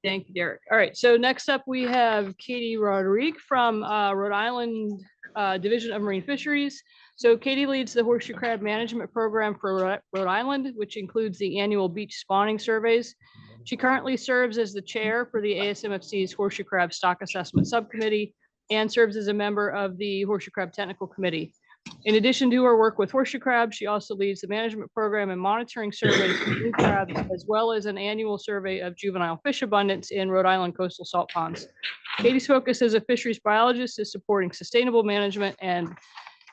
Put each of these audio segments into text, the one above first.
Thank you, Derek. All right, so next up we have Katie Rodrigue from Rhode Island Division of Marine Fisheries. So Katie leads the Horseshoe Crab Management Program for Rhode Island, which includes the annual beach spawning surveys. She currently serves as the chair for the ASMFC's Horseshoe Crab Stock Assessment Subcommittee and serves as a member of the Horseshoe Crab Technical Committee. In addition to her work with horseshoe crabs, she also leads the management program and monitoring surveys of blue crabs, as well as an annual survey of juvenile fish abundance in Rhode Island coastal salt ponds. Katie's focus as a fisheries biologist is supporting sustainable management and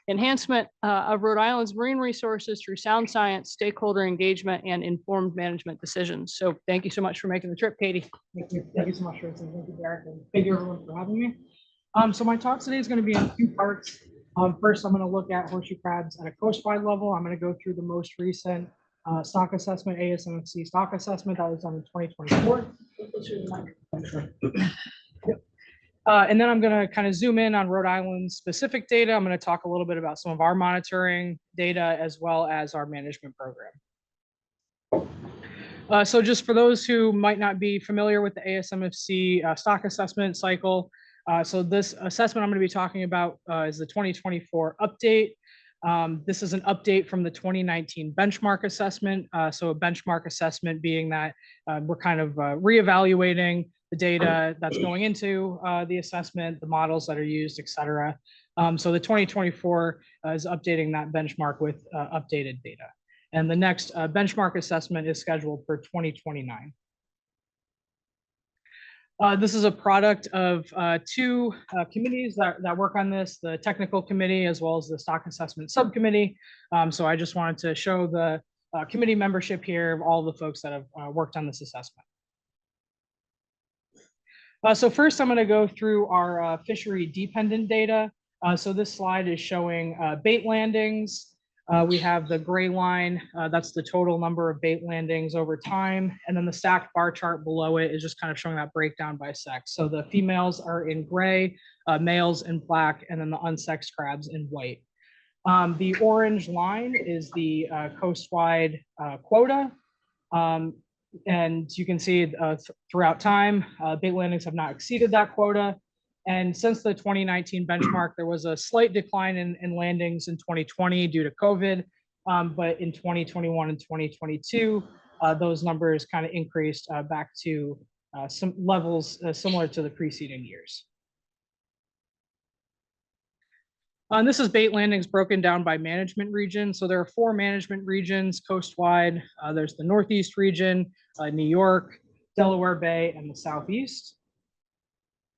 enhancement of Rhode Island's marine resources through sound science, stakeholder engagement, and informed management decisions. So thank you so much for making the trip, Katie. Thank you. Thank you so much, Rachel. Thank you, Derek, and thank you everyone for having me. So my talk today is going to be in two parts. First, I'm going to look at horseshoe crabs at a coastwide level. I'm going to go through the most recent stock assessment, ASMFC stock assessment that was done in 2024. And then I'm going to kind of zoom in on Rhode Island specific data. I'm going to talk a little bit about some of our monitoring data as well as our management program. So just for those who might not be familiar with the ASMFC stock assessment cycle, so this assessment I'm going to be talking about is the 2024 update. This is an update from the 2019 benchmark assessment. So a benchmark assessment being that we're kind of reevaluating the data that's going into the assessment, the models that are used, et cetera. So the 2024 is updating that benchmark with updated data. And the next benchmark assessment is scheduled for 2029. This is a product of two committees that work on this, the technical committee as well as the stock assessment subcommittee. So I just wanted to show the committee membership here of all the folks that have worked on this assessment. So first I'm going to go through our fishery dependent data. So this slide is showing bait landings. We have the gray line, that's the total number of bait landings over time. And then the stacked bar chart below it is just kind of showing that breakdown by sex. So the females are in gray, males in black, and then the unsexed crabs in white. The orange line is the coastwide quota. And you can see throughout time, bait landings have not exceeded that quota. And since the 2019 benchmark, there was a slight decline in landings in 2020 due to COVID. But in 2021 and 2022, those numbers kind of increased back to some levels similar to the preceding years. And this is bait landings broken down by management region. So there are 4 management regions coastwide. There's the Northeast region, New York, Delaware Bay, and the Southeast.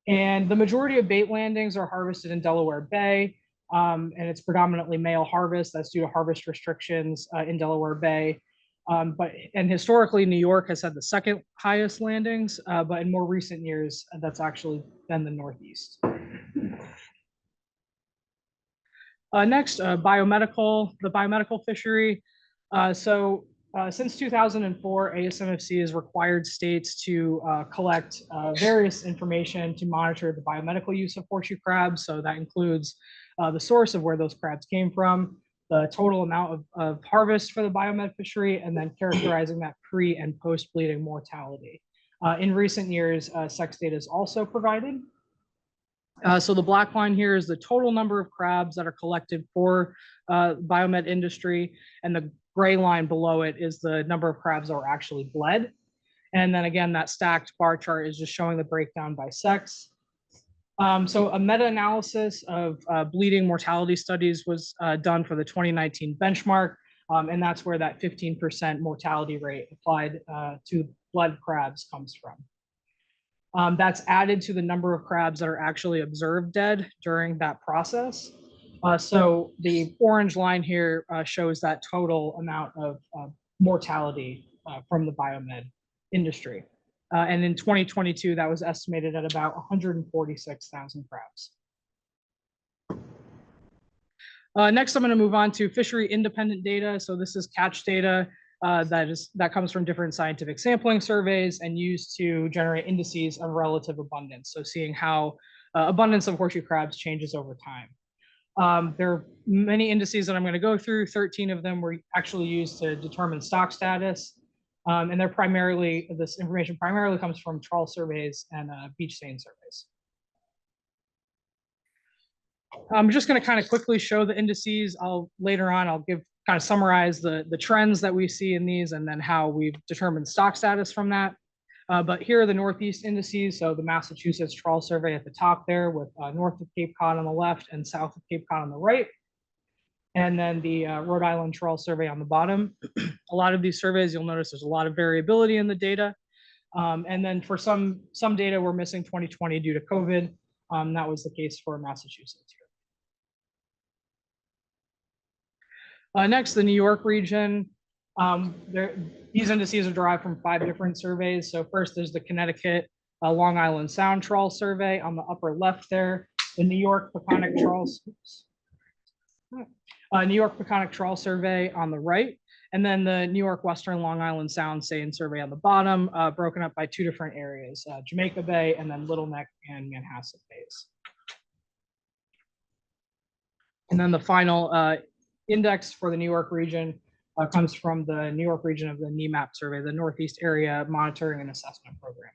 And the majority of bait landings are harvested in Delaware Bay, and it's predominantly male harvest. That's due to harvest restrictions in Delaware Bay. And historically, New York has had the second highest landings, but in more recent years, that's actually been the Northeast. Next, the biomedical fishery. Since 2004, ASMFC has required states to collect various information to monitor the biomedical use of horseshoe crabs. So that includes the source of where those crabs came from, the total amount of harvest for the biomed fishery, and then characterizing that pre and post bleeding mortality. In recent years, sex data is also provided. So the black line here is the total number of crabs that are collected for biomed industry, and the gray line below it is the number of crabs that were actually bled. And then again, that stacked bar chart is just showing the breakdown by sex. So a meta-analysis of bleeding mortality studies was done for the 2019 benchmark, and that's where that 15% mortality rate applied to bled crabs comes from. That's added to the number of crabs that are actually observed dead during that process. So the orange line here shows that total amount of mortality from the biomed industry. And in 2022, that was estimated at about 146,000 crabs. Next, I'm going to move on to fishery independent data. So this is catch data that comes from different scientific sampling surveys and used to generate indices of relative abundance. So seeing how abundance of horseshoe crabs changes over time. There are many indices that I'm going to go through. 13 of them were actually used to determine stock status. And this information primarily comes from trawl surveys and beach stain surveys. I'm just going to kind of quickly show the indices. Later on, I'll kind of summarize the trends that we see in these and then how we've determined stock status from that. But here are the Northeast indices. So the Massachusetts Trawl Survey at the top there with north of Cape Cod on the left and south of Cape Cod on the right. And then the Rhode Island Trawl Survey on the bottom. A lot of these surveys, you'll notice there's a lot of variability in the data. And then for some data, we're missing 2020 due to COVID. That was the case for Massachusetts here. Next, the New York region. These indices are derived from 5 different surveys. So first, there's the Connecticut Long Island Sound Trawl Survey on the upper left there. The New York Peconic Trawl Survey on the right. And then the New York Western Long Island Sound Seine Survey on the bottom, broken up by 2 different areas, Jamaica Bay and then Little Neck and Manhasset Bays. And then the final index for the New York region comes from the New York region of the NEMAP survey, the Northeast Area Monitoring and Assessment Program.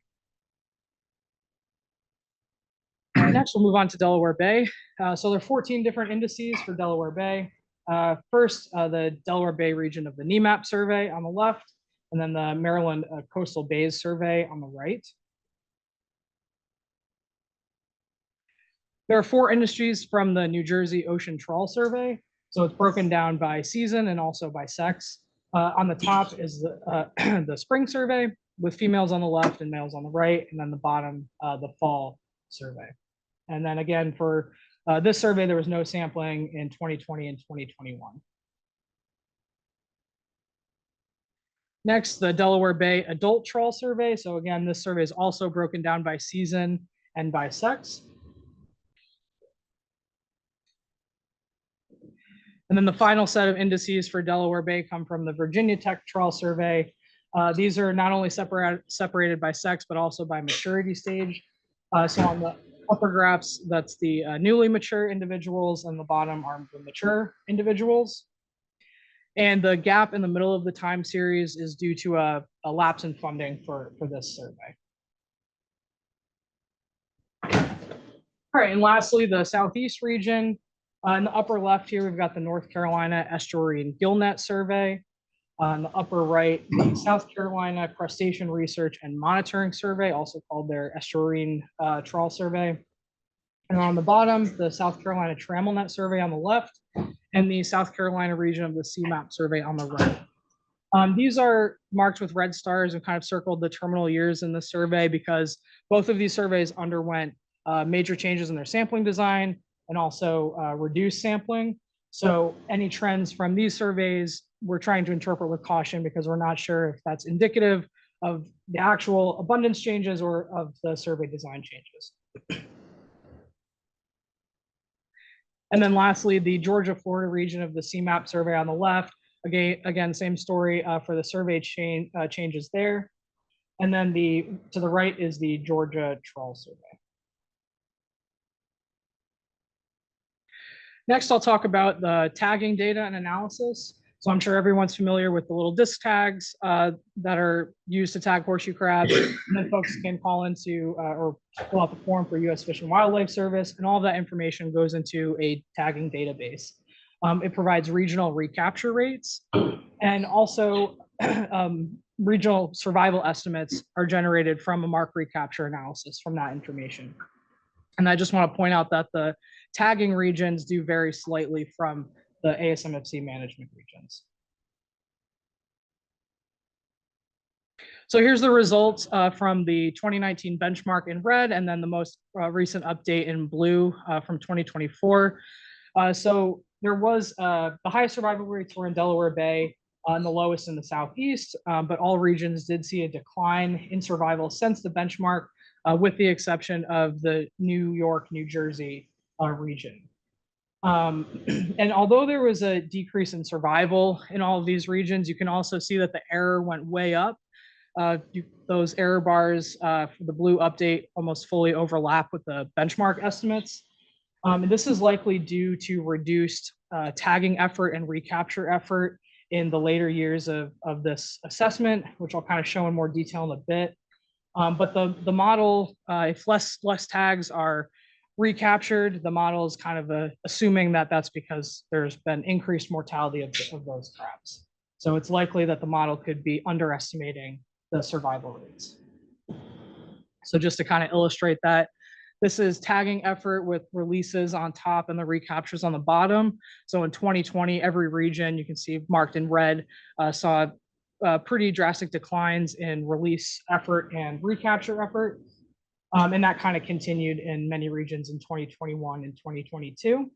Next, we'll move on to Delaware Bay. So there are 14 different indices for Delaware Bay. First, the Delaware Bay region of the NEMAP survey on the left, and then the Maryland Coastal Bays survey on the right. There are 4 industries from the New Jersey Ocean Trawl Survey. So it's broken down by season and also by sex. On the top is the, the spring survey with females on the left and males on the right, and then the bottom, the fall survey. And then again, for this survey, there was no sampling in 2020 and 2021. Next, the Delaware Bay Adult Trawl Survey. So again, this survey is also broken down by season and by sex. And then the final set of indices for Delaware Bay come from the Virginia Tech Trawl Survey. These are not only separated by sex, but also by maturity stage. So on the upper graphs, that's the newly mature individuals, and the bottom are the mature individuals. And the gap in the middle of the time series is due to a lapse in funding for this survey. All right, and lastly, the Southeast region. In the upper left here, we've got the North Carolina Estuary and Gillnet Survey. On the upper right, the South Carolina Crustacean Research and Monitoring Survey, also called their Estuarine Trawl Survey. And on the bottom, the South Carolina Trammel Net Survey on the left, and the South Carolina region of the CMAP survey on the right. These are marked with red stars and kind of circled the terminal years in the survey because both of these surveys underwent major changes in their sampling design and also reduced sampling. So any trends from these surveys, we're trying to interpret with caution because we're not sure if that's indicative of the actual abundance changes or of the survey design changes. And then lastly, the Georgia-Florida region of the CMAP survey on the left. Again, same story for the survey changes there. And then to the right is the Georgia Trawl Survey. Next, I'll talk about the tagging data and analysis. So I'm sure everyone's familiar with the little disc tags that are used to tag horseshoe crabs. And then folks can call into or fill out the form for U.S. Fish and Wildlife Service. And all of that information goes into a tagging database. It provides regional recapture rates, and also regional survival estimates are generated from a mark recapture analysis from that information. And I just want to point out that the tagging regions do vary slightly from the ASMFC management regions. So here's the results from the 2019 benchmark in red, and then the most recent update in blue from 2024. So there was the highest survival rates were in Delaware Bay and the lowest in the Southeast, but all regions did see a decline in survival since the benchmark, with the exception of the New York, New Jersey region. And although there was a decrease in survival in all of these regions, you can also see that the error went way up. Those error bars for the blue update almost fully overlap with the benchmark estimates. And this is likely due to reduced tagging effort and recapture effort in the later years of this assessment, which I'll kind of show in more detail in a bit. But the model, if less tags are recaptured, the model is kind of assuming that that's because there's been increased mortality of those crabs. So it's likely that the model could be underestimating the survival rates. So just to kind of illustrate that, this is tagging effort with releases on top and the recaptures on the bottom. So in 2020, every region you can see marked in red saw pretty drastic declines in release effort and recapture effort. And that kind of continued in many regions in 2021 and 2022.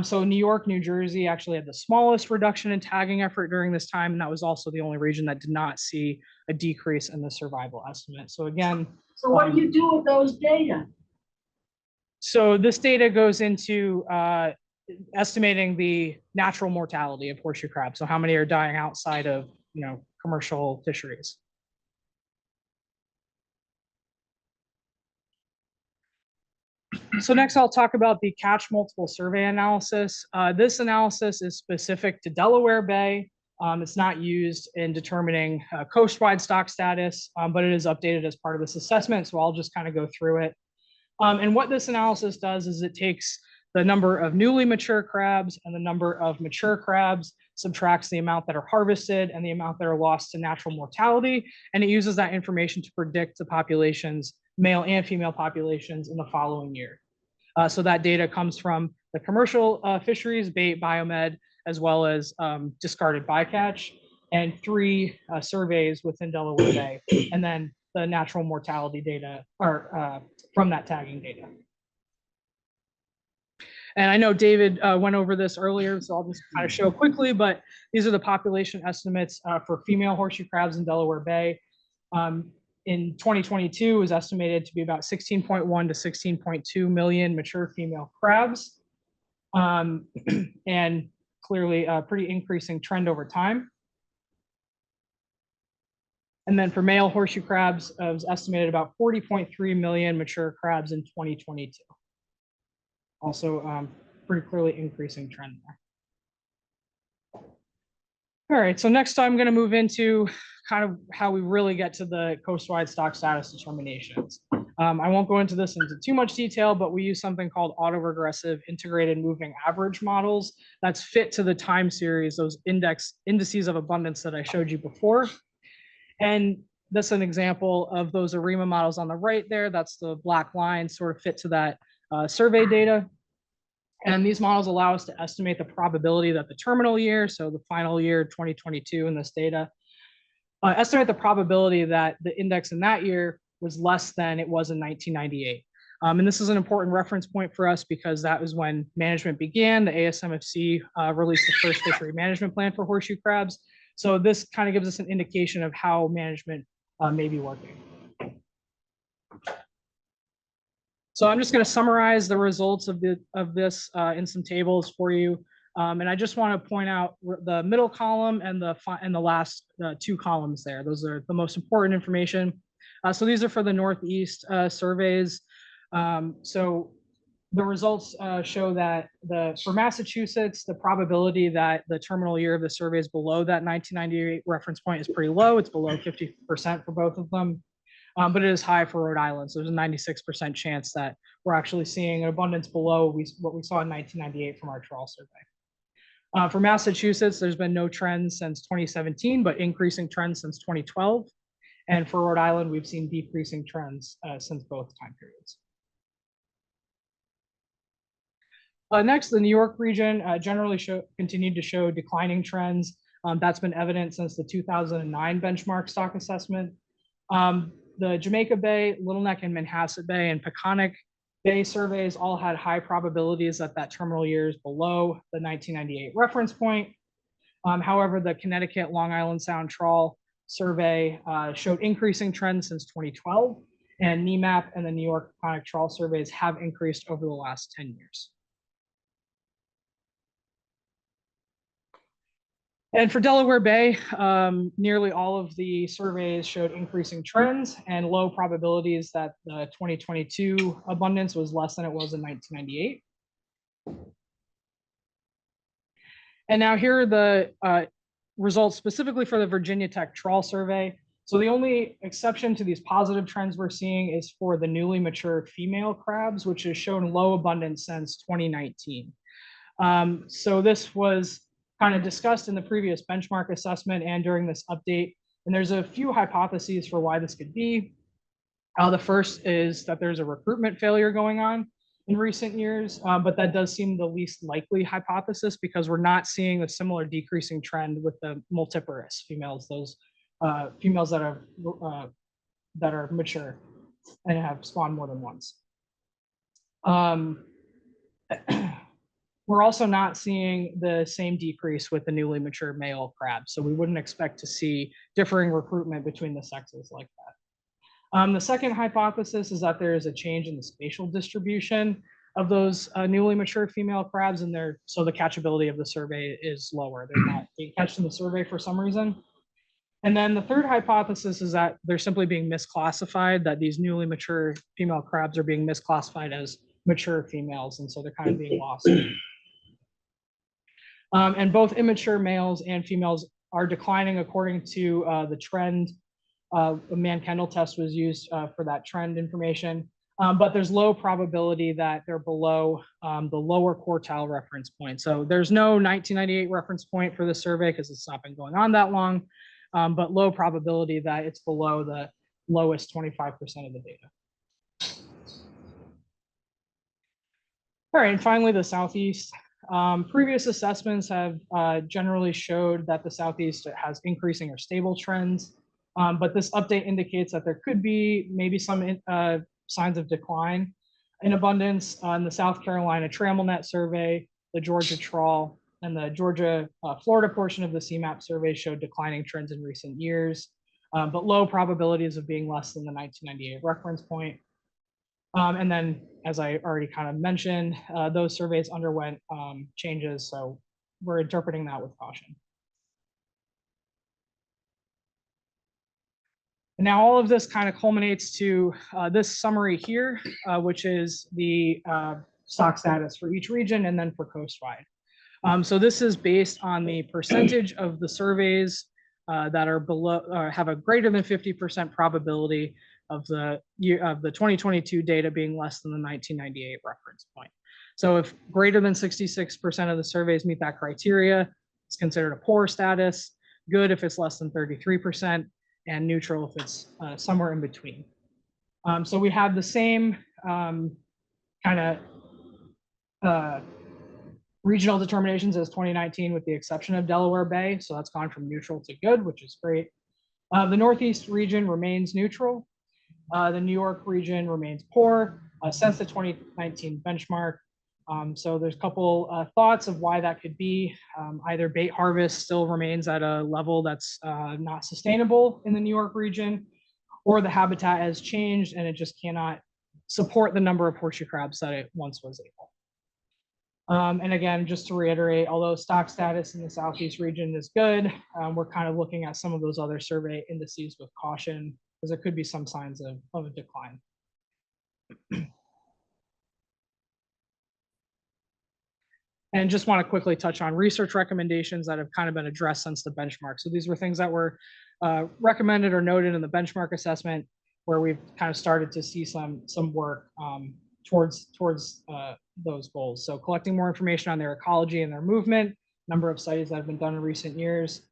So New York, New Jersey actually had the smallest reduction in tagging effort during this time, and that was also the only region that did not see a decrease in the survival estimate. So again, so what do you do with those data? So this data goes into estimating the natural mortality of horseshoe crabs. So how many are dying outside of commercial fisheries. So next I'll talk about the catch multiple survey analysis. This analysis is specific to Delaware Bay. It's not used in determining coastwide stock status, but it is updated as part of this assessment. So I'll just kind of go through it. And what this analysis does is it takes the number of newly mature crabs and the number of mature crabs, subtracts the amount that are harvested and the amount that are lost to natural mortality. And it uses that information to predict the populations, male and female populations in the following year. So that data comes from the commercial fisheries, bait, biomed, as well as discarded bycatch, and 3 surveys within Delaware Bay, and then the natural mortality data are from that tagging data. And I know David went over this earlier, so I'll just kind of show quickly, but these are the population estimates for female horseshoe crabs in Delaware Bay. In 2022, it was estimated to be about 16.1 to 16.2 million mature female crabs, and clearly a pretty increasing trend over time. And then for male horseshoe crabs, it was estimated about 40.3 million mature crabs in 2022. Also, pretty clearly increasing trend there. All right, so next I'm going to move into kind of how we really get to the coastwide stock status determinations. I won't go into this into too much detail, but we use something called autoregressive integrated moving average models that's fit to the time series, those indices of abundance that I showed you before. And this is an example of those ARIMA models on the right there. That's the black line sort of fit to that survey data. And these models allow us to estimate the probability that the terminal year, so the final year, 2022 in this data, estimate the probability that the index in that year was less than it was in 1998. And this is an important reference point for us because that was when management began. The ASMFC released the first fishery management plan for horseshoe crabs. So this kind of gives us an indication of how management may be working. So I'm just going to summarize the results of this in some tables for you. And I just want to point out the middle column and the last 2 columns there. Those are the most important information. So these are for the Northeast surveys. So the results show that for Massachusetts, the probability that the terminal year of the survey is below that 1998 reference point is pretty low. It's below 50% for both of them. But it is high for Rhode Island. So there's a 96% chance that we're actually seeing an abundance below what we saw in 1998 from our trawl survey. For Massachusetts, there's been no trends since 2017, but increasing trends since 2012. And for Rhode Island, we've seen decreasing trends since both time periods. Next, the New York region generally continued to show declining trends. That's been evident since the 2009 benchmark stock assessment. The Jamaica Bay, Little Neck and Manhasset Bay and Peconic Bay surveys all had high probabilities that that terminal year is below the 1998 reference point. However, the Connecticut Long Island Sound trawl survey showed increasing trends since 2012, and NEMAP and the New York Peconic trawl surveys have increased over the last 10 years. And for Delaware Bay, nearly all of the surveys showed increasing trends and low probabilities that the 2022 abundance was less than it was in 1998. And now here are the results specifically for the Virginia Tech trawl survey. So the only exception to these positive trends we're seeing is for the newly mature female crabs, which has shown low abundance since 2019. So this was kind of discussed in the previous benchmark assessment and during this update. And there's a few hypotheses for why this could be. The first is that there's a recruitment failure going on in recent years, but that does seem the least likely hypothesis because we're not seeing a similar decreasing trend with the multiparous females, those females that are mature and have spawned more than once. We're also not seeing the same decrease with the newly mature male crabs, so we wouldn't expect to see differing recruitment between the sexes like that. The second hypothesis is that there is a change in the spatial distribution of those newly mature female crabs, and so the catchability of the survey is lower. They're not being catched in the survey for some reason. And then the third hypothesis is that they're simply being misclassified, that these newly mature female crabs are being misclassified as mature females, and so they're kind of being lost. And both immature males and females are declining according to the trend. A Mann-Kendall test was used for that trend information, but there's low probability that they're below the lower quartile reference point. So there's no 1998 reference point for the survey because it's not been going on that long, but low probability that it's below the lowest 25% of the data. All right, and finally the Southeast. Previous assessments have generally showed that the Southeast has increasing or stable trends. But this update indicates that there could be maybe some signs of decline in abundance on the South Carolina TramelNet survey, the Georgia trawl, and the Georgia Florida portion of the CMAP survey showed declining trends in recent years, but low probabilities of being less than the 1998 reference point. And then, as I already kind of mentioned, those surveys underwent changes, so we're interpreting that with caution. And now all of this kind of culminates to this summary here, which is the stock status for each region and then for coastwide. So this is based on the percentage of the surveys that are below or have a greater than 50% probability of the 2022 data being less than the 1998 reference point. So if greater than 66% of the surveys meet that criteria, it's considered a poor status, good if it's less than 33%, and neutral if it's somewhere in between. So we have the same kind of regional determinations as 2019 with the exception of Delaware Bay. So that's gone from neutral to good, which is great. The Northeast region remains neutral. The New York region remains poor since the 2019 benchmark. So there's a couple thoughts of why that could be. Either bait harvest still remains at a level that's not sustainable in the New York region, or the habitat has changed and it just cannot support the number of horseshoe crabs that it once was able. And again, just to reiterate, although stock status in the Southeast region is good, we're kind of looking at some of those other survey indices with caution, because there could be some signs of a decline. And just want to quickly touch on research recommendations that have kind of been addressed since the benchmark. So these were things that were recommended or noted in the benchmark assessment, where we've kind of started to see some work towards those goals. So collecting more information on their ecology and their movement, number of studies that have been done in recent years,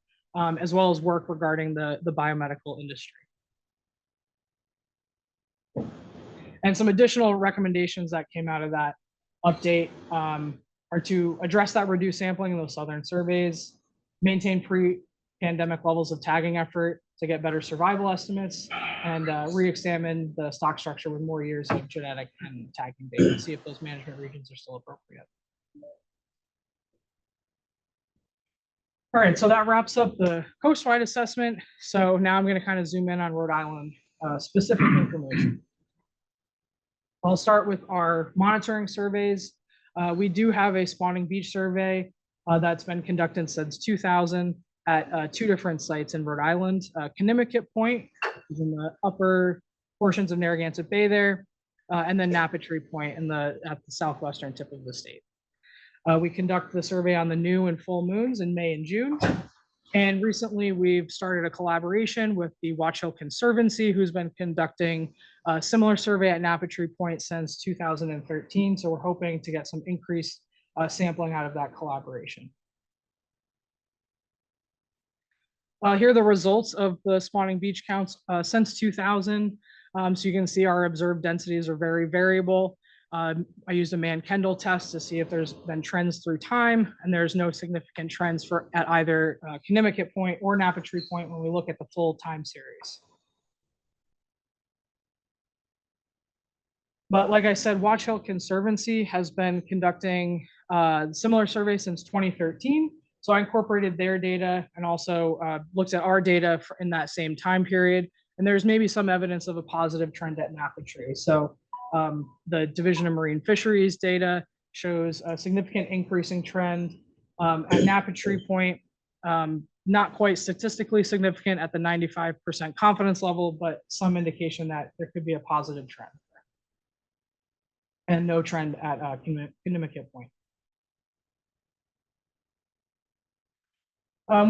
as well as work regarding the biomedical industry. And some additional recommendations that came out of that update are to address that reduced sampling in those southern surveys, maintain pre-pandemic levels of tagging effort to get better survival estimates, and re-examine the stock structure with more years of genetic and tagging data to see if those management regions are still appropriate. All right, so that wraps up the coastwide assessment. So now I'm going to kind of zoom in on Rhode Island specific information. I'll start with our monitoring surveys. We do have a spawning beach survey that's been conducted since 2000 at 2 different sites in Rhode Island. Kennemicut Point is in the upper portions of Narragansett Bay there, and then Napatree Point at the southwestern tip of the state. We conduct the survey on the new and full moons in May and June. And recently, we've started a collaboration with the Watch Hill Conservancy, who's been conducting a similar survey at Napatri Point since 2013. So we're hoping to get some increased sampling out of that collaboration. Here are the results of the spawning beach counts since 2000. So you can see our observed densities are very variable. I used a Mann-Kendall test to see if there's been trends through time, and there's no significant trends at either Kennemicut Point or Napatri Point when we look at the full time series. But like I said, Watch Hill Conservancy has been conducting similar surveys since 2013. So I incorporated their data and also looked at our data in that same time period. And there's maybe some evidence of a positive trend at Napatri. So the Division of Marine Fisheries data shows a significant increasing trend at Napatri Point, not quite statistically significant at the 95% confidence level, but some indication that there could be a positive trend. And no trend at Kennemicut Point.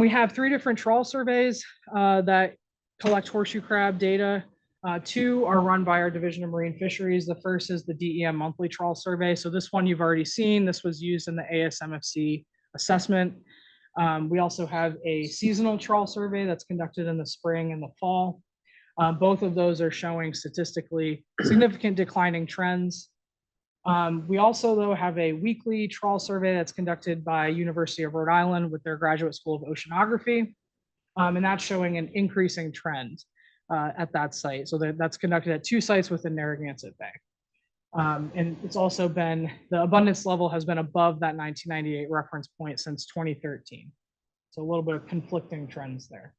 We have 3 different trawl surveys that collect horseshoe crab data. 2 are run by our Division of Marine Fisheries. The first is the DEM monthly trawl survey. So this one you've already seen. This was used in the ASMFC assessment. We also have a seasonal trawl survey that's conducted in the spring and the fall. Both of those are showing statistically significant declining trends. We also, though, have a weekly trawl survey that's conducted by University of Rhode Island with their Graduate School of Oceanography, and that's showing an increasing trend at that site. So that's conducted at 2 sites within Narragansett Bay. And it's also been, the abundance level has been above that 1998 reference point since 2013. So a little bit of conflicting trends there.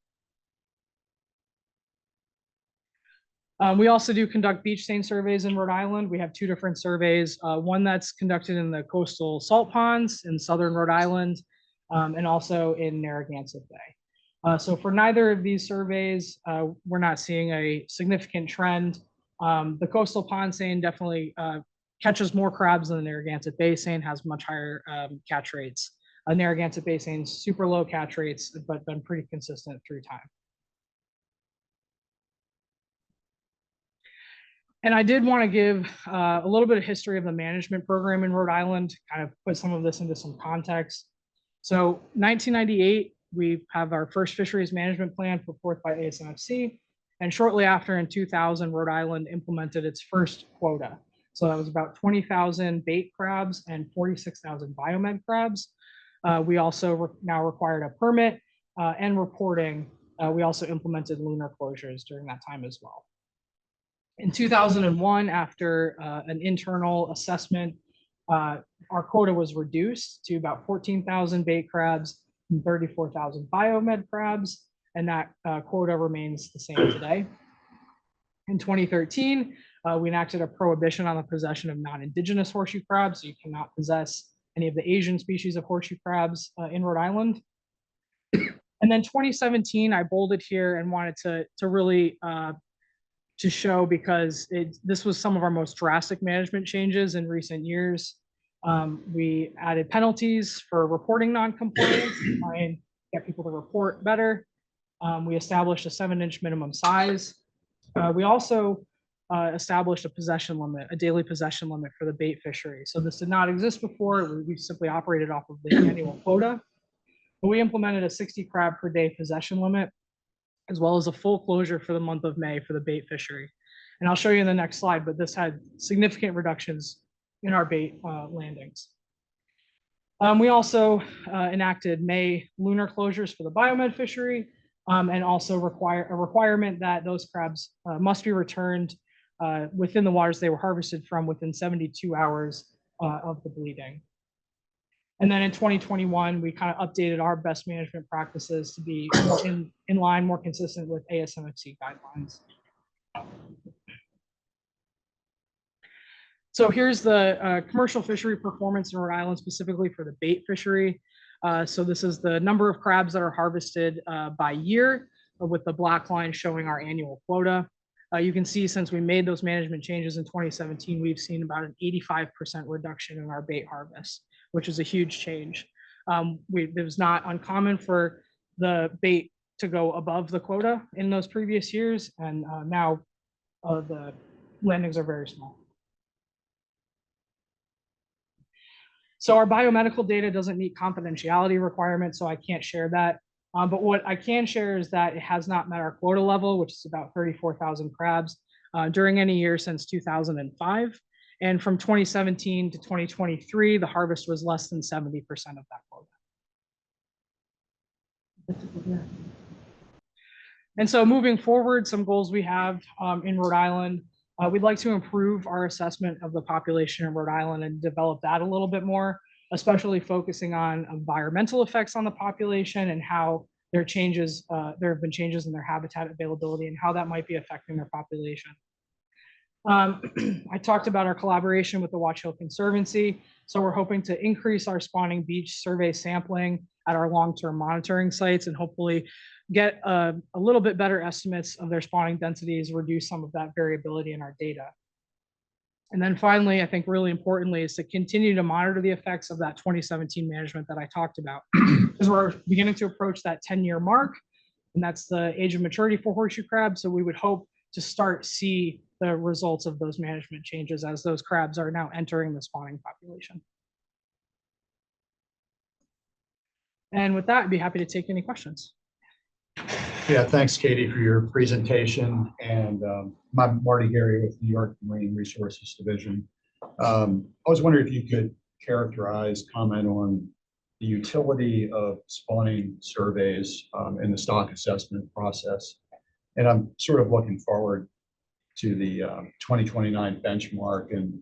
We also do conduct beach stain surveys in Rhode Island. We have 2 different surveys, one that's conducted in the coastal salt ponds in southern Rhode Island, and also in Narragansett Bay. So for neither of these surveys, we're not seeing a significant trend. The coastal pond seine definitely catches more crabs than the Narragansett Bay seine, has much higher catch rates. Narragansett Bay seine, super low catch rates, but been pretty consistent through time. And I did want to give a little bit of history of the management program in Rhode Island, kind of put some of this into some context. So 1998, we have our first fisheries management plan put forth by ASMFC. And shortly after, in 2000, Rhode Island implemented its first quota. So that was about 20,000 bait crabs and 46,000 biomed crabs. We also now required a permit and reporting. We also implemented lunar closures during that time as well. In 2001, after an internal assessment, our quota was reduced to about 14,000 bait crabs and 34,000 biomed crabs, and that quota remains the same today. In 2013, we enacted a prohibition on the possession of non-indigenous horseshoe crabs, so you cannot possess any of the Asian species of horseshoe crabs in Rhode Island. And then 2017, I bolded here and wanted to really to show, because this was some of our most drastic management changes in recent years. We added penalties for reporting non-compliance, try and get people to report better. We established a 7-inch minimum size. We also established a possession limit, a daily possession limit for the bait fishery. So this did not exist before. We simply operated off of the annual quota. But we implemented a 60 crab per day possession limit, as well as a full closure for the month of May for the bait fishery. And I'll show you in the next slide, but this had significant reductions in our bait landings. We also enacted May lunar closures for the biomed fishery, and also a requirement that those crabs must be returned within the waters they were harvested from within 72 hours of the bleeding. And then in 2021, we kind of updated our best management practices to be more in line, more consistent with ASMFC guidelines. So here's the commercial fishery performance in Rhode Island, specifically for the bait fishery. So this is the number of crabs that are harvested by year, with the black line showing our annual quota. You can see since we made those management changes in 2017, we've seen about an 85% reduction in our bait harvest, which is a huge change. It was not uncommon for the bait to go above the quota in those previous years, and now the landings are very small. So our biomedical data doesn't meet confidentiality requirements, so I can't share that. But what I can share is that it has not met our quota level, which is about 34,000 crabs during any year since 2005. And from 2017 to 2023, the harvest was less than 70% of that quota. And so moving forward, some goals we have in Rhode Island, we'd like to improve our assessment of the population in Rhode Island and develop that a little bit more, especially focusing on environmental effects on the population and how there have been changes in their habitat availability and how that might be affecting their population. I talked about our collaboration with the Watch Hill Conservancy. So we're hoping to increase our spawning beach survey sampling at our long-term monitoring sites and hopefully get a little bit better estimates of their spawning densities, reduce some of that variability in our data. And then finally, I think really importantly is to continue to monitor the effects of that 2017 management that I talked about. Because we're beginning to approach that 10-year mark, and that's the age of maturity for horseshoe crabs. So we would hope to start see the results of those management changes as those crabs are now entering the spawning population. And with that, I'd be happy to take any questions. Yeah, thanks, Katie, for your presentation. And I'm Marty Gary with New York Marine Resources Division. I was wondering if you could characterize, comment on the utility of spawning surveys in the stock assessment process. And I'm sort of looking forward to the 2029 benchmark and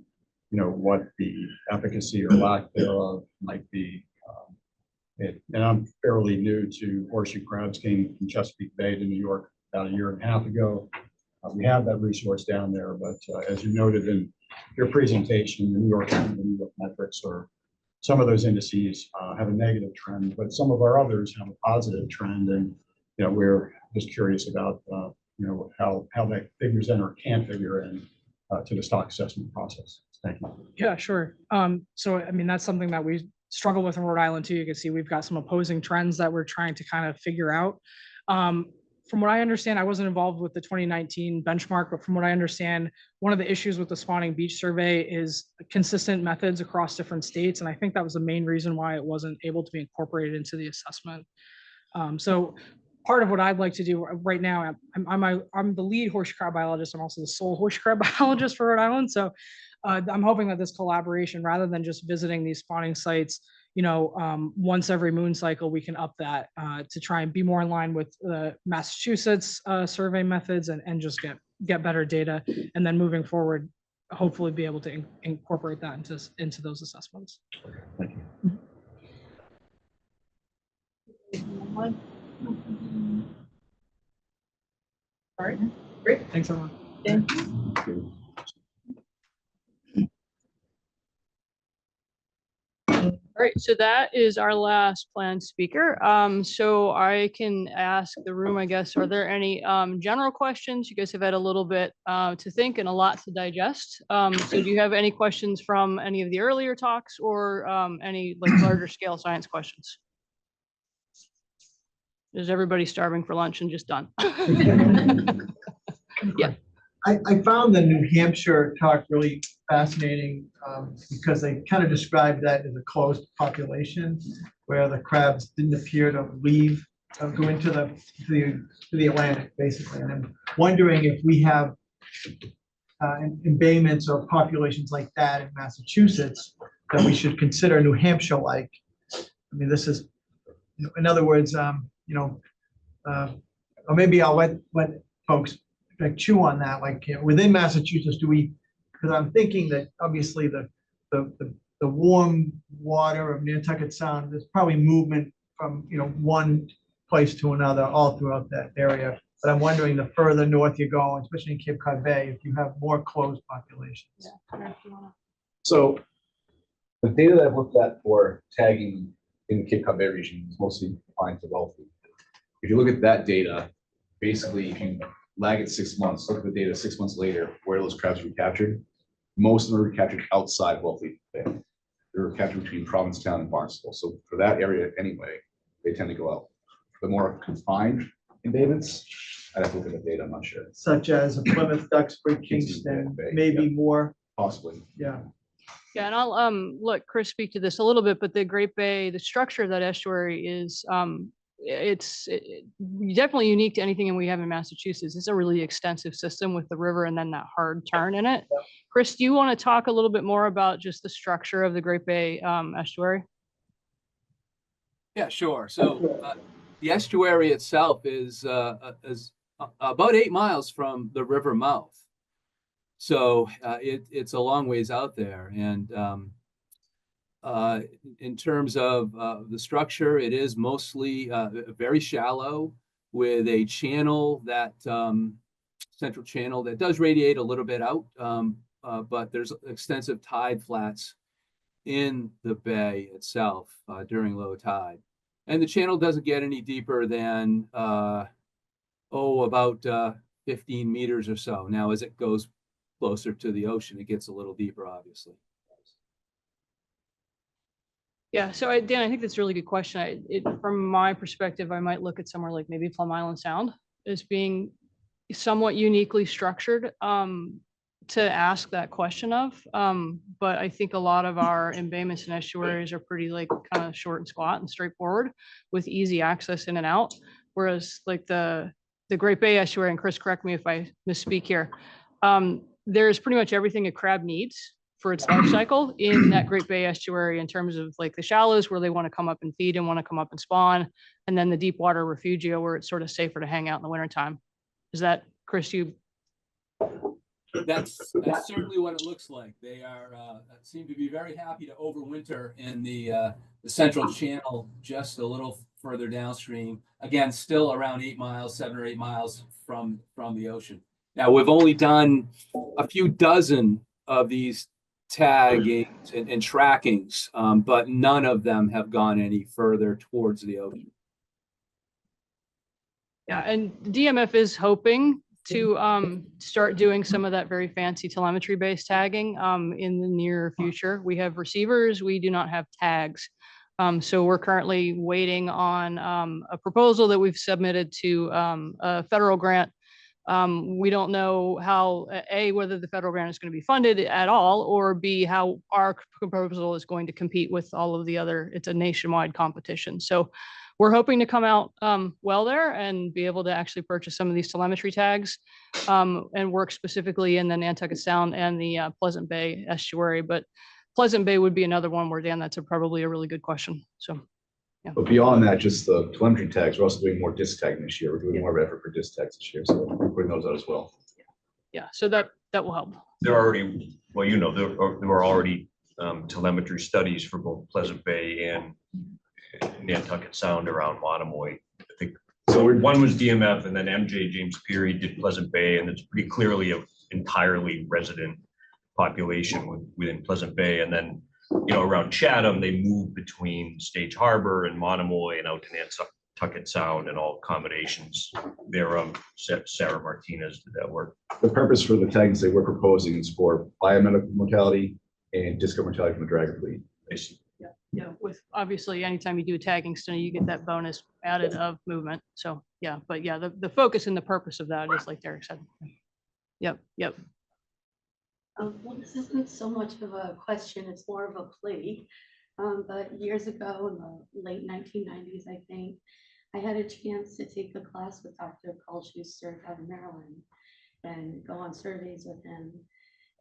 what the efficacy or lack thereof might be. And I'm fairly new to horseshoe crabs, came from Chesapeake Bay to New York about a year and a half ago. We have that resource down there, but as you noted in your presentation, the New York metrics, or some of those indices have a negative trend, but some of our others have a positive trend. And we're just curious about how that figures in or can't figure in to the stock assessment process. Thank you. Yeah, sure. So I mean, that's something that we struggle with in Rhode Island too. You can see we've got some opposing trends that we're trying to kind of figure out. From what I understand, I wasn't involved with the 2019 benchmark, but from what I understand, one of the issues with the spawning beach survey is consistent methods across different states. And I think that was the main reason why it wasn't able to be incorporated into the assessment. So part of what I'd like to do right now, I'm the lead horseshoe crab biologist. I'm also the sole horseshoe crab biologist for Rhode Island. So I'm hoping that this collaboration, rather than just visiting these spawning sites, once every moon cycle, we can up that to try and be more in line with the Massachusetts survey methods and just get better data. And then moving forward, hopefully be able to incorporate that into those assessments. Thank you. All right, great. Thanks, everyone. Thank you. All right, so that is our last planned speaker. So I can ask the room, I guess, are there any general questions? You guys have had a little bit to think and a lot to digest. So do you have any questions from any of the earlier talks or any larger scale science questions? Is everybody starving for lunch and just done? Yeah. I found the New Hampshire talk really fascinating because they kind of described that as a closed population where the crabs didn't appear to go into the Atlantic, basically. And I'm wondering if we have embayments or populations like that in Massachusetts that we should consider New Hampshire-like. I mean, this is, in other words, or maybe I'll let folks chew on that. Within Massachusetts, because I'm thinking that obviously the warm water of Nantucket Sound, there's probably movement from one place to another all throughout that area. But I'm wondering the further north you go, especially in Cape Cod Bay, if you have more closed populations. Yeah. So the data that I've looked at for tagging in the Cape Cod Bay region is mostly confined to wellfeed. If you look at that data, basically if you lag it 6 months, look at the data 6 months later, where those crabs were captured, most of them were captured outside wellfeed Bay. They were captured between Provincetown and Barnstable. So for that area anyway, they tend to go out. the more confined embayments, I'd have to look at the data, I'm not sure, Such as a Plymouth, Duxbury, Kingston, Bay, maybe yeah. more, possibly. yeah. Yeah, and I'll let Chris speak to this a little bit, but the Great Bay, the structure of that estuary is it's definitely unique to anything we have in Massachusetts. It's a really extensive system with the river and then that hard turn in it. Chris, do you want to talk a little bit more about just the structure of the Great Bay estuary? Yeah, sure. So the estuary itself is about 8 miles from the river mouth. So it's a long ways out there. And in terms of the structure, it is mostly very shallow with a channel that central channel that does radiate a little bit out, but there's extensive tide flats in the bay itself during low tide. And the channel doesn't get any deeper than, about 15 meters or so. Now, as it goes closer to the ocean, it gets a little deeper, obviously. Yeah, so Dan, I think that's a really good question. From my perspective, I might look at somewhere like maybe Plum Island Sound as being somewhat uniquely structured to ask that question of. But I think a lot of our embayments and estuaries are pretty like kind of short and squat and straightforward with easy access in and out. Whereas like the Great Bay estuary, and Chris, correct me if I misspeak here, there's pretty much everything a crab needs for its life cycle in that Great Bay estuary in terms of like the shallows where they want to come up and feed and want to come up and spawn, and then the deep water refugio where it's sort of safer to hang out in the wintertime. Is that, Chris, you? That's certainly what it looks like. They are seem to be very happy to overwinter in the central channel, just a little further downstream. Again, still around 8 miles, 7 or 8 miles from the ocean. Now, we've only done a few dozen of these taggings and trackings, but none of them have gone any further towards the ocean. Yeah, and DMF is hoping to start doing some of that very fancy telemetry-based tagging in the near future. We have receivers, we do not have tags. So we're currently waiting on a proposal that we've submitted to a federal grant. We don't know how, A, whether the federal grant is going to be funded at all, or B, how our proposal is going to compete with all of the other, it's a nationwide competition. So we're hoping to come out well there and be able to actually purchase some of these telemetry tags and work specifically in the Nantucket Sound and the Pleasant Bay estuary. But Pleasant Bay would be another one where, Dan, that's probably a really good question. So. Yeah. But beyond that, just the telemetry tags, we're also doing more disc tagging this year. We're doing more effort for disc tags this year, so we're putting those out as well. Yeah, so that will help. There are already, well, you know, there were already telemetry studies for both Pleasant Bay and Nantucket Sound around Monomoy. I think so. One was DMF, and then MJ James Peary did Pleasant Bay, and it's pretty clearly an entirely resident population within Pleasant Bay. And then, you know, around Chatham, they moved between Stage Harbor and Monomoy and out to Nantucket Sound, and all accommodations there. Sarah Martinez did that work. The purpose for the tags that we're proposing is for biomedical mortality and disco mortality from the dragon fleet. I see. Yeah, with obviously anytime you do a tagging study, you get that bonus added of movement. So yeah, but yeah, the focus and the purpose of that is like Derek said. Yep. Well, this isn't so much of a question, it's more of a plea. But years ago in the late 1990s, I think, I had a chance to take a class with Dr. Carl Schuster out of Maryland and go on surveys with him.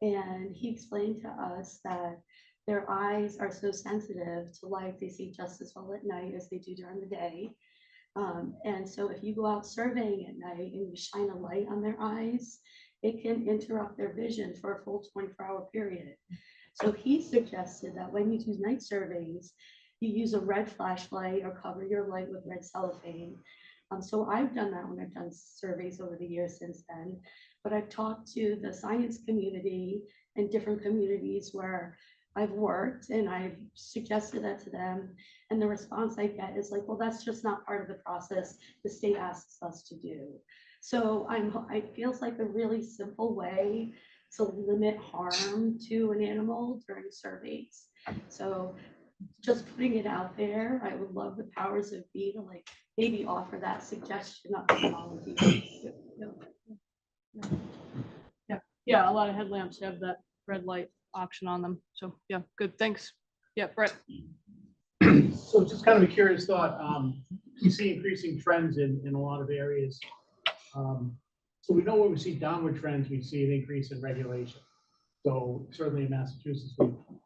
And he explained to us that their eyes are so sensitive to light, they see just as well at night as they do during the day. And so if you go out surveying at night and you shine a light on their eyes, it can interrupt their vision for a full 24-hour period. So he suggested that when you do night surveys, you use a red flashlight or cover your light with red cellophane. So I've done that when I've done surveys over the years since then. But I've talked to the science community and different communities where I've worked, and I've suggested that to them. And the response I get is like, well, that's just not part of the process the state asks us to do. So it feels like a really simple way to limit harm to an animal during surveys. So just putting it out there. I would love the powers that be to like maybe offer that suggestion of technology. Yeah, a lot of headlamps have that red light option on them. So yeah, good, thanks. Yeah, Brett. So just kind of a curious thought, you see increasing trends in a lot of areas. So we know when we see downward trends, we see an increase in regulation. So certainly in Massachusetts,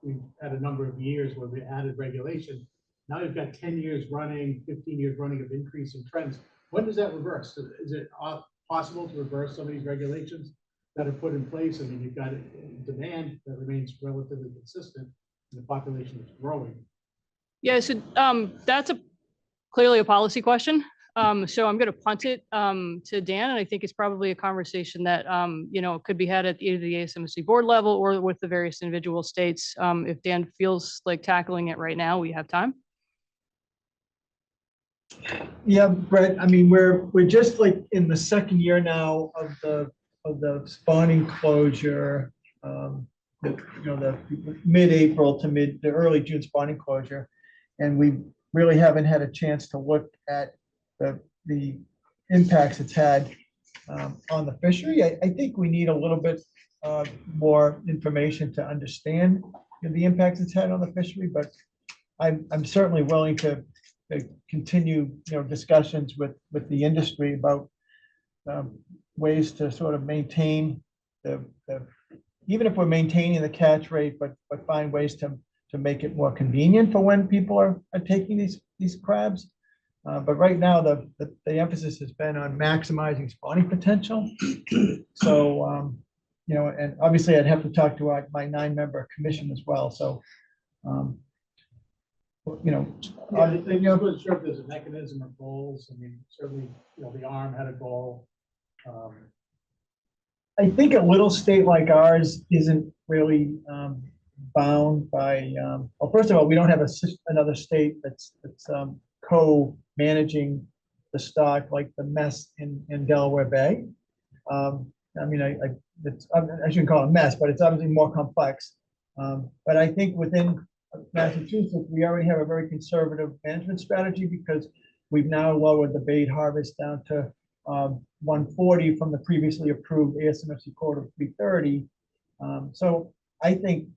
we've had a number of years where we added regulation. Now you've got 10 years running, 15 years running of increasing trends. When does that reverse? Is it possible to reverse some of these regulations that are put in place? I mean, you've got demand that remains relatively consistent and the population is growing. Yeah, so that's clearly a policy question. So I'm going to punt it to Dan, and I think it's probably a conversation that could be had at either the ASMSC board level or with the various individual states. If Dan feels like tackling it right now, we have time. Yeah, Brett, I mean, we're just like in the second year now of the spawning closure, the mid-April to the early June spawning closure. And we really haven't had a chance to look at the impacts it's had on the fishery. I think we need a little bit more information to understand the impacts it's had on the fishery, but I'm certainly willing to continue, discussions with the industry about ways to sort of maintain even if we're maintaining the catch rate, but find ways to make it more convenient for when people are taking these crabs. But right now, the emphasis has been on maximizing spawning potential. So, and obviously I'd have to talk to my 9-member commission as well. So, Yeah, I wasn't sure if there's a mechanism or goals. I mean, certainly, the ARM had a goal. I think a little state like ours isn't really bound by, well, first of all, we don't have another state that's co-managing the stock like the mess in Delaware Bay. I mean, I shouldn't call it a mess, but it's obviously more complex. But I think within Massachusetts, we already have a very conservative management strategy because we've now lowered the bait harvest down to 140 from the previously approved ASMFC quota of 330. So I think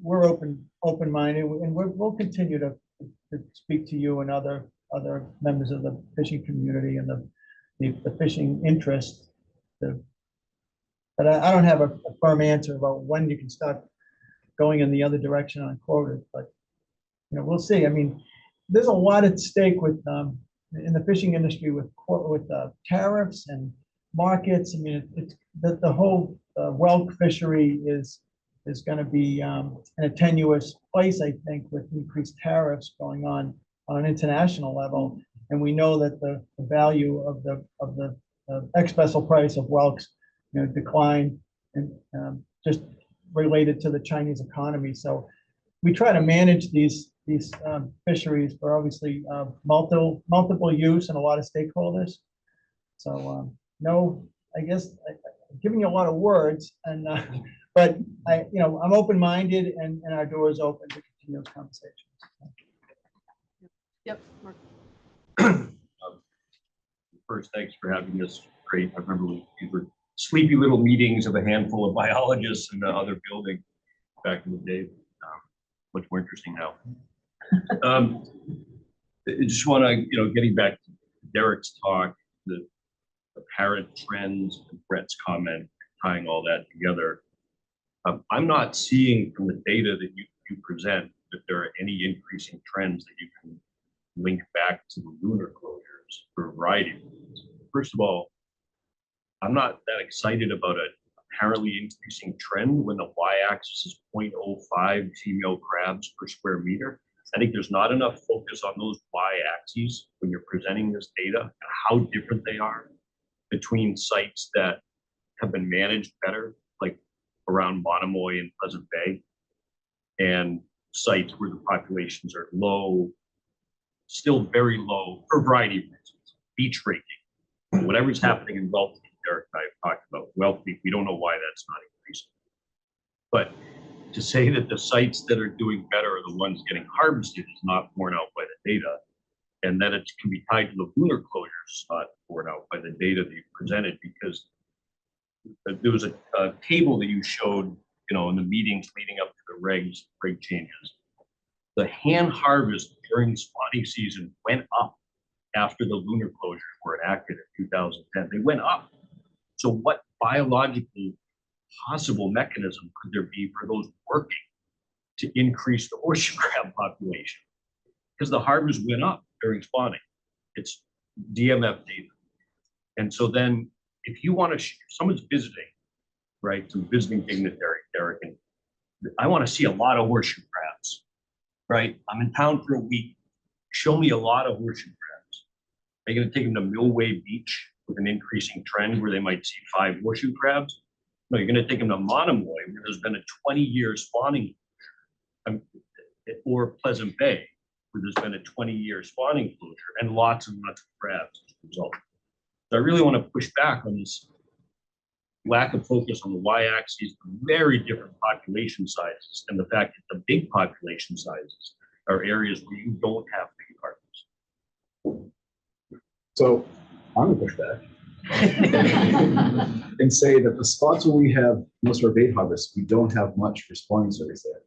we're open-minded, and we'll continue to speak to you and other members of the fishing community and the fishing interest. But I don't have a firm answer about when you can start going in the other direction on quotas, but we'll see. I mean, there's a lot at stake with in the fishing industry with tariffs and markets. I mean, it's the whole whelk fishery is going to be in a tenuous place, I think, with increased tariffs going on an international level. And we know that the value of the ex-vessel price of whelks, declined and just related to the Chinese economy. So we try to manage these fisheries for obviously multiple use and a lot of stakeholders. So no, I guess I'm giving you a lot of words, and but I'm open-minded and our door is open to continue those conversations. Yep. Mark. First, thanks for having us. Great. I remember these were sleepy little meetings of a handful of biologists in the other building back in the day. Much more interesting now. I just want to, getting back to Derek's talk, the apparent trends, and Brett's comment, tying all that together. I'm not seeing from the data that you present that there are any increasing trends that you can link back to the lunar closures for a variety of reasons. First of all, I'm not that excited about an apparently increasing trend when the y-axis is 0.05 female crabs per square meter. I think there's not enough focus on those y-axes when you're presenting this data and how different they are between sites that have been managed better, like around Monomoy and Pleasant Bay, and sites where the populations are low, still very low for a variety of reasons. Beach raking, whatever's happening in Wellfleet, Derek and I have talked about Wellfleet, we don't know why that's not increasing. But to say that the sites that are doing better are the ones getting harvested is not borne out by the data. And that it can be tied to the lunar closures is not borne out by the data that you presented, because there was a table that you showed, you know, in the meetings leading up to the reg changes. The hand harvest during spawning season went up after the lunar closures were enacted in 2010. They went up. So what biological possible mechanism could there be for those working to increase the horseshoe crab population? Because the harvest went up during spawning. It's DMF data. And so then if you want to, if someone's visiting, right, some visiting dignitary, Derek, and I want to see a lot of horseshoe crabs, right? I'm in town for a week. Show me a lot of horseshoe crabs. Are you going to take them to Millway Beach with an increasing trend where they might see 5 horseshoe crabs? No, you're going to take them to Monomoy, where there's been a 20-year spawning, or Pleasant Bay, where there's been a 20-year spawning closure and lots and lots of crabs as a result. So I really want to push back on this lack of focus on the y-axis, very different population sizes, and the fact that the big population sizes are areas where you don't have big harvests. So I'm gonna push back and say that the spots where we have most of our bait harvests, we don't have much for spawning surveys there.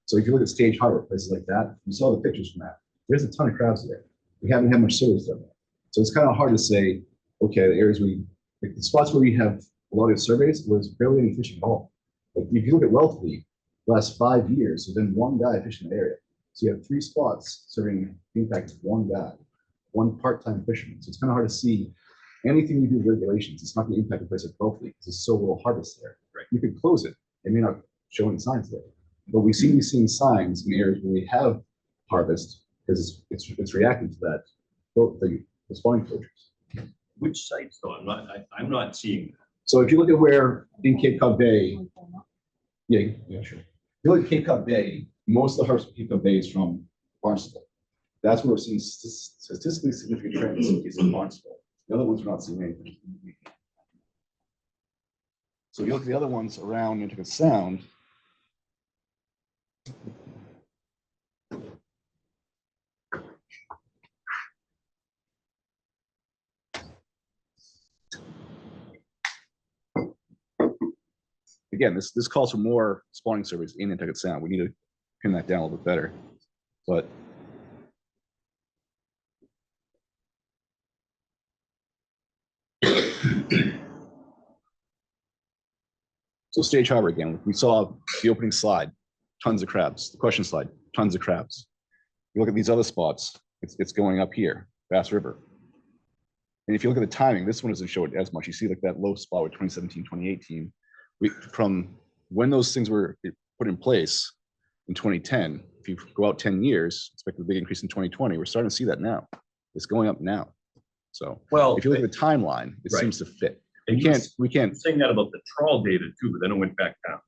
So if you look at Stage Harbor, places like that, you saw the pictures from that. There's a ton of crabs there. We haven't had much surveys done there. So it's kind of hard to say, okay, the areas like the spots where we have a lot of surveys was barely any fishing at all. Like if you look at Wellfleet, the last 5 years, there's been one guy fishing the area. So you have 3 spots serving the impact of one guy, one part-time fisherman. So it's kind of hard to see anything you do with regulations. It's not going to impact a place like Wellfleet because there's so little harvest there. Right. You could close it. It may not show any signs there. But we see these same signs in areas where we have harvest because it's reacting to that, the spawning closures. Which sites though? I'm not seeing that. So if you look at where in Cape Cod Bay, yeah, sure. If you look at Cape Cod Bay, most of the harvest of Cape Cod Bay is from Barnstable. That's where we're seeing statistically significant trends is in Barnstable. The other ones we're not seeing anything. So if you look at the other ones around Nantucket Sound, again, this calls for more spawning surveys in Nantucket Sound. We need to pin that down a little bit better. But so Stage Harbor again, we saw the opening slide, tons of crabs. The question slide, tons of crabs. You look at these other spots, it's going up here, Bass River. And if you look at the timing, this one doesn't show it as much. You see like that low spot with 2017, 2018. From when those things were put in place in 2010, if you go out 10 years, expect a big increase in 2020. We're starting to see that now. It's going up now. So well, if you look at the timeline, it seems to fit. And we can't saying that about the trawl data too, but then it went back down.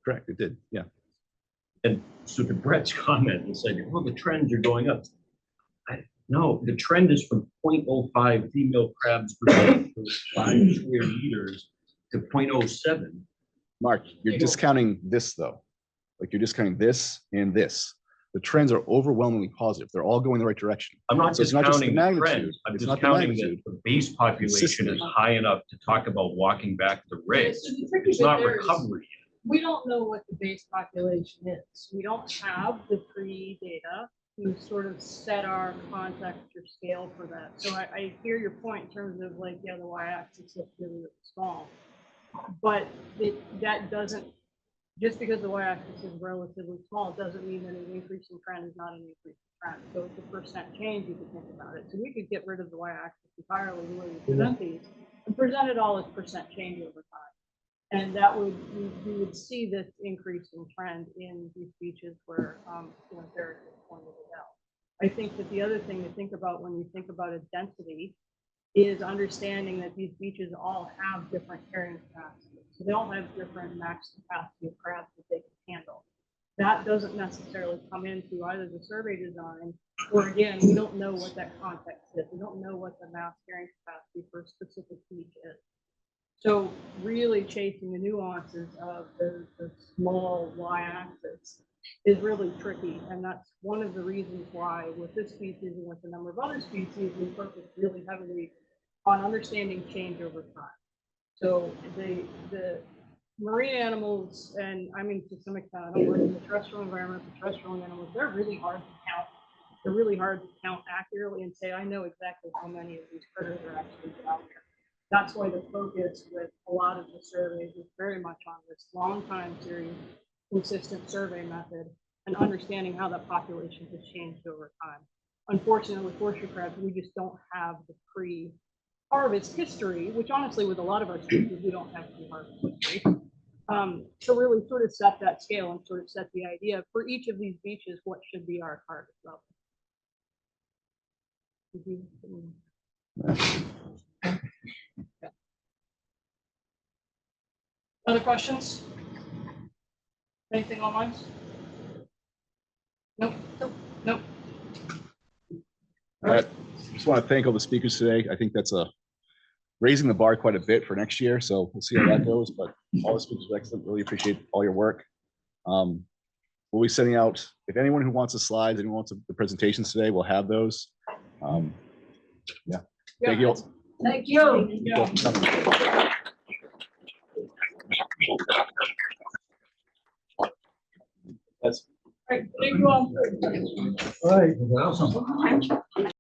Correct, it did, yeah. And so to Brett's comment, it's like, well, the trends are going up. No, the trend is from 0.05 female crabs per 5 square meters to 0.07. Mark, you're discounting this though. Like you're discounting this and this. The trends are overwhelmingly positive. They're all going the right direction. I'm not discounting the trends. I'm discounting that the base population is high enough to talk about walking back the rigs. It's not recovery. We don't know what the base population is. We don't have the pre-data to sort of set our context or scale for that. So I hear your point in terms of like, yeah, the y-axis looks really small, but that doesn't, just because the y-axis is relatively small, it doesn't mean that an increasing trend is not an increasing trend. So it's a percent change, you could think about it. So we could get rid of the y-axis entirely the way we present these and present it all as percent change over time. And that would, we would see this increase in trend in these beaches where, Derek pointed it out. I think that the other thing to think about when you think about a density is understanding that these beaches all have different carrying capacity. So they all have different max capacity of crabs that they can handle. That doesn't necessarily come into either the survey design, or again, we don't know what that context is. We don't know what the max carrying capacity for a specific beach is. So really chasing the nuances of the small y-axis is really tricky. And that's one of the reasons why with this species and with a number of other species, we focus really heavily on understanding change over time. So the marine animals, and I mean, to some extent, I don't work in the terrestrial environment, the terrestrial animals, they're really hard to count. They're really hard to count accurately and say, I know exactly how many of these critters are actually out there. That's why the focus with a lot of the surveys is very much on this long time series, consistent survey method, and understanding how that population has changed over time. Unfortunately, with horseshoe crabs, we just don't have the pre-harvest history, which honestly, with a lot of our species, we don't have pre-harvest history. To really sort of set that scale and sort of set the idea for each of these beaches, what should be our target level. Other questions? Anything online? Nope. Nope. I just want to thank all the speakers today. I think that's raising the bar quite a bit for next year. So we'll see how that goes. But all the speakers were excellent. Really appreciate all your work. We'll be sending out, if anyone who wants the slides, anyone wants the presentations today, we'll have those. Yeah. Thank you all. Thank you. Yeah. That's All right, thank you all. All right.